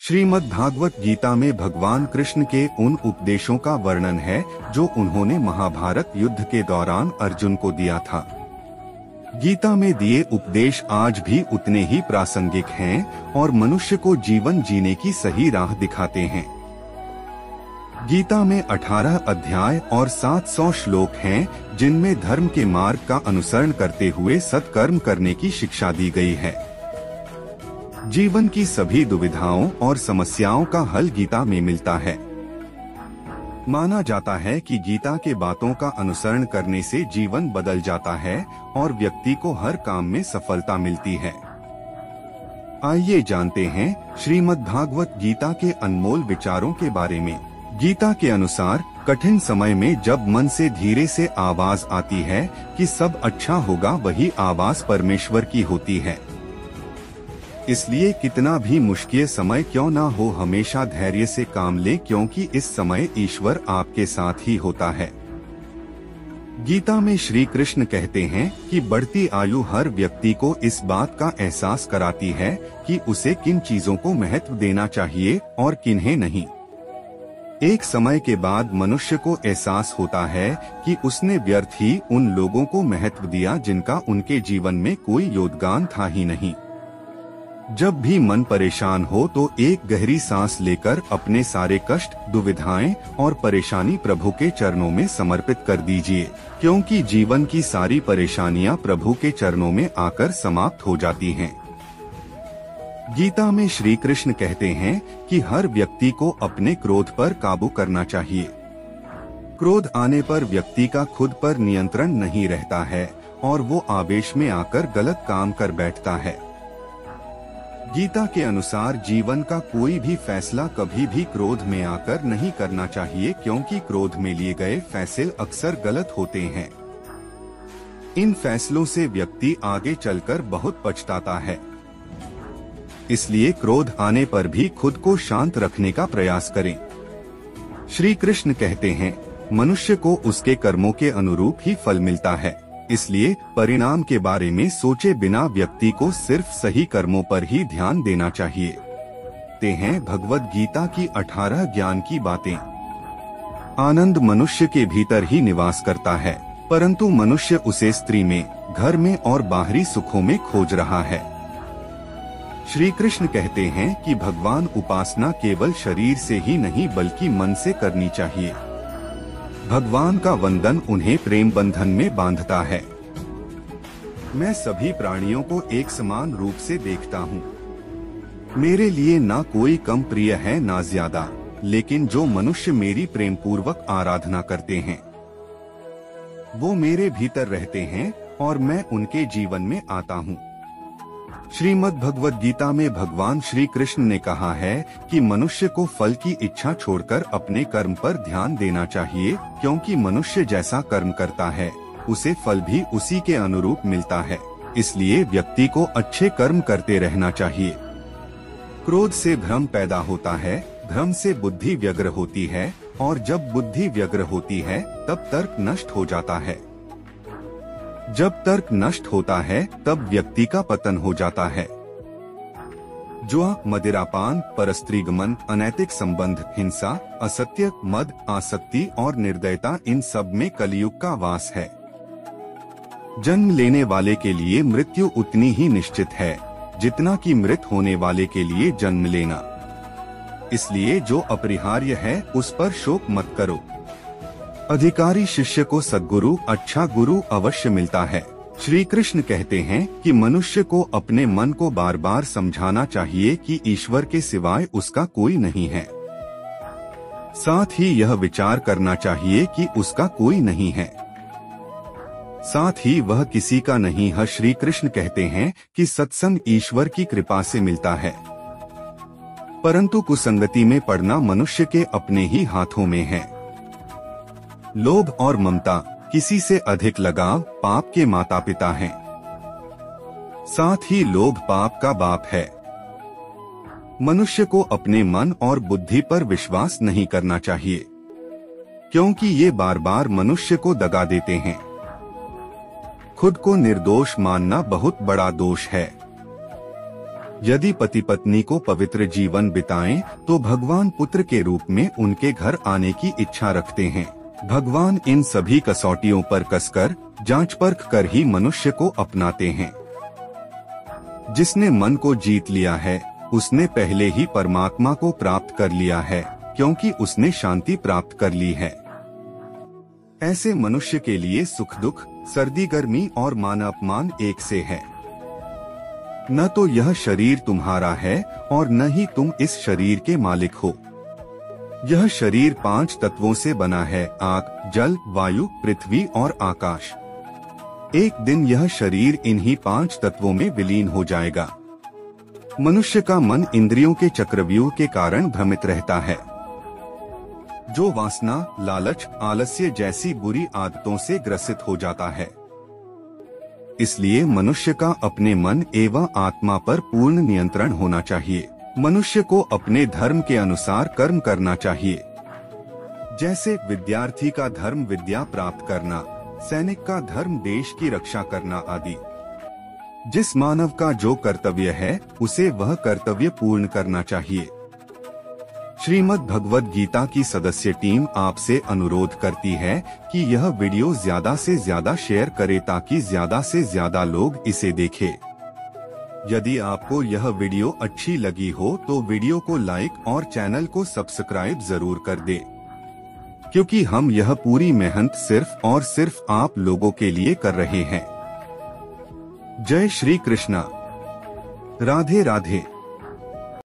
श्रीमद् भागवत गीता में भगवान कृष्ण के उन उपदेशों का वर्णन है जो उन्होंने महाभारत युद्ध के दौरान अर्जुन को दिया था। गीता में दिए उपदेश आज भी उतने ही प्रासंगिक हैं और मनुष्य को जीवन जीने की सही राह दिखाते हैं। गीता में 18 अध्याय और 700 श्लोक हैं जिनमें धर्म के मार्ग का अनुसरण करते हुए सत्कर्म करने की शिक्षा दी गई है। जीवन की सभी दुविधाओं और समस्याओं का हल गीता में मिलता है। माना जाता है कि गीता के बातों का अनुसरण करने से जीवन बदल जाता है और व्यक्ति को हर काम में सफलता मिलती है। आइए जानते हैं श्रीमद् भागवत गीता के अनमोल विचारों के बारे में। गीता के अनुसार कठिन समय में जब मन से धीरे से आवाज आती है कि सब अच्छा होगा, वही आवाज परमेश्वर की होती है। इसलिए कितना भी मुश्किल समय क्यों ना हो, हमेशा धैर्य से काम ले, क्योंकि इस समय ईश्वर आपके साथ ही होता है। गीता में श्री कृष्ण कहते हैं कि बढ़ती आयु हर व्यक्ति को इस बात का एहसास कराती है कि उसे किन चीजों को महत्व देना चाहिए और किन्हें नहीं। एक समय के बाद मनुष्य को एहसास होता है कि उसने व्यर्थ ही उन लोगों को महत्व दिया जिनका उनके जीवन में कोई योगदान था ही नहीं। जब भी मन परेशान हो तो एक गहरी सांस लेकर अपने सारे कष्ट, दुविधाएं और परेशानी प्रभु के चरणों में समर्पित कर दीजिए, क्योंकि जीवन की सारी परेशानियां प्रभु के चरणों में आकर समाप्त हो जाती हैं। गीता में श्री कृष्ण कहते हैं कि हर व्यक्ति को अपने क्रोध पर काबू करना चाहिए। क्रोध आने पर व्यक्ति का खुद पर नियंत्रण नहीं रहता है और वो आवेश में आकर गलत काम कर बैठता है। गीता के अनुसार जीवन का कोई भी फैसला कभी भी क्रोध में आकर नहीं करना चाहिए, क्योंकि क्रोध में लिए गए फैसले अक्सर गलत होते हैं। इन फैसलों से व्यक्ति आगे चलकर बहुत पछताता है। इसलिए क्रोध आने पर भी खुद को शांत रखने का प्रयास करें। श्री कृष्ण कहते हैं, मनुष्य को उसके कर्मों के अनुरूप ही फल मिलता है, इसलिए परिणाम के बारे में सोचे बिना व्यक्ति को सिर्फ सही कर्मों पर ही ध्यान देना चाहिए। ते हैं भगवद गीता की 18 ज्ञान की बातें। आनंद मनुष्य के भीतर ही निवास करता है, परंतु मनुष्य उसे स्त्री में, घर में और बाहरी सुखों में खोज रहा है। श्री कृष्ण कहते हैं कि भगवान उपासना केवल शरीर से ही नहीं बल्कि मन से करनी चाहिए। भगवान का वंदन उन्हें प्रेम बंधन में बांधता है। मैं सभी प्राणियों को एक समान रूप से देखता हूँ। मेरे लिए ना कोई कम प्रिय है ना ज्यादा, लेकिन जो मनुष्य मेरी प्रेम पूर्वक आराधना करते हैं वो मेरे भीतर रहते हैं और मैं उनके जीवन में आता हूँ। श्रीमद् भगवद गीता में भगवान श्री कृष्ण ने कहा है कि मनुष्य को फल की इच्छा छोड़कर अपने कर्म पर ध्यान देना चाहिए, क्योंकि मनुष्य जैसा कर्म करता है उसे फल भी उसी के अनुरूप मिलता है। इसलिए व्यक्ति को अच्छे कर्म करते रहना चाहिए। क्रोध से भ्रम पैदा होता है, भ्रम से बुद्धि व्यग्र होती है और जब बुद्धि व्यग्र होती है तब तर्क नष्ट हो जाता है। जब तर्क नष्ट होता है तब व्यक्ति का पतन हो जाता है। जुआ, मदिरापान, परस्त्रीगमन, अनैतिक संबंध, हिंसा, असत्य, मद, आसक्ति और निर्दयता, इन सब में कलयुग का वास है। जन्म लेने वाले के लिए मृत्यु उतनी ही निश्चित है जितना कि मृत होने वाले के लिए जन्म लेना। इसलिए जो अपरिहार्य है उस पर शोक मत करो। अधिकारी शिष्य को सद्गुरु, अच्छा गुरु अवश्य मिलता है। श्री कृष्ण कहते हैं कि मनुष्य को अपने मन को बार बार समझाना चाहिए कि ईश्वर के सिवाय उसका कोई नहीं है। साथ ही यह विचार करना चाहिए कि उसका कोई नहीं है, साथ ही वह किसी का नहीं है। श्री कृष्ण कहते हैं कि सत्संग ईश्वर की कृपा से मिलता है, परंतु कुसंगति में पड़ना मनुष्य के अपने ही हाथों में है। लोभ और ममता, किसी से अधिक लगाव पाप के माता पिता हैं। साथ ही लोभ पाप का बाप है। मनुष्य को अपने मन और बुद्धि पर विश्वास नहीं करना चाहिए, क्योंकि ये बार बार मनुष्य को दगा देते हैं। खुद को निर्दोष मानना बहुत बड़ा दोष है। यदि पति पत्नी को पवित्र जीवन बिताएं, तो भगवान पुत्र के रूप में उनके घर आने की इच्छा रखते हैं। भगवान इन सभी कसौटियों पर कसकर जांच परख कर ही मनुष्य को अपनाते हैं। जिसने मन को जीत लिया है, उसने पहले ही परमात्मा को प्राप्त कर लिया है, क्योंकि उसने शांति प्राप्त कर ली है। ऐसे मनुष्य के लिए सुख दुख, सर्दी गर्मी और मान अपमान एक से है। न तो यह शरीर तुम्हारा है और न ही तुम इस शरीर के मालिक हो। यह शरीर 5 तत्वों से बना है, आग, जल, वायु, पृथ्वी और आकाश। एक दिन यह शरीर इन्हीं 5 तत्वों में विलीन हो जाएगा। मनुष्य का मन इंद्रियों के चक्रव्यूह के कारण भ्रमित रहता है, जो वासना, लालच, आलस्य जैसी बुरी आदतों से ग्रसित हो जाता है। इसलिए मनुष्य का अपने मन एवं आत्मा पर पूर्ण नियंत्रण होना चाहिए। मनुष्य को अपने धर्म के अनुसार कर्म करना चाहिए। जैसे विद्यार्थी का धर्म विद्या प्राप्त करना, सैनिक का धर्म देश की रक्षा करना आदि। जिस मानव का जो कर्तव्य है, उसे वह कर्तव्य पूर्ण करना चाहिए। श्रीमद् भगवद गीता की सदस्य टीम आपसे अनुरोध करती है कि यह वीडियो ज्यादा से ज्यादा शेयर करें ताकि ज्यादा से ज्यादा लोग इसे देखें। यदि आपको यह वीडियो अच्छी लगी हो तो वीडियो को लाइक और चैनल को सब्सक्राइब जरूर कर दें, क्योंकि हम यह पूरी मेहनत सिर्फ और सिर्फ आप लोगों के लिए कर रहे हैं। जय श्री कृष्णा। राधे राधे।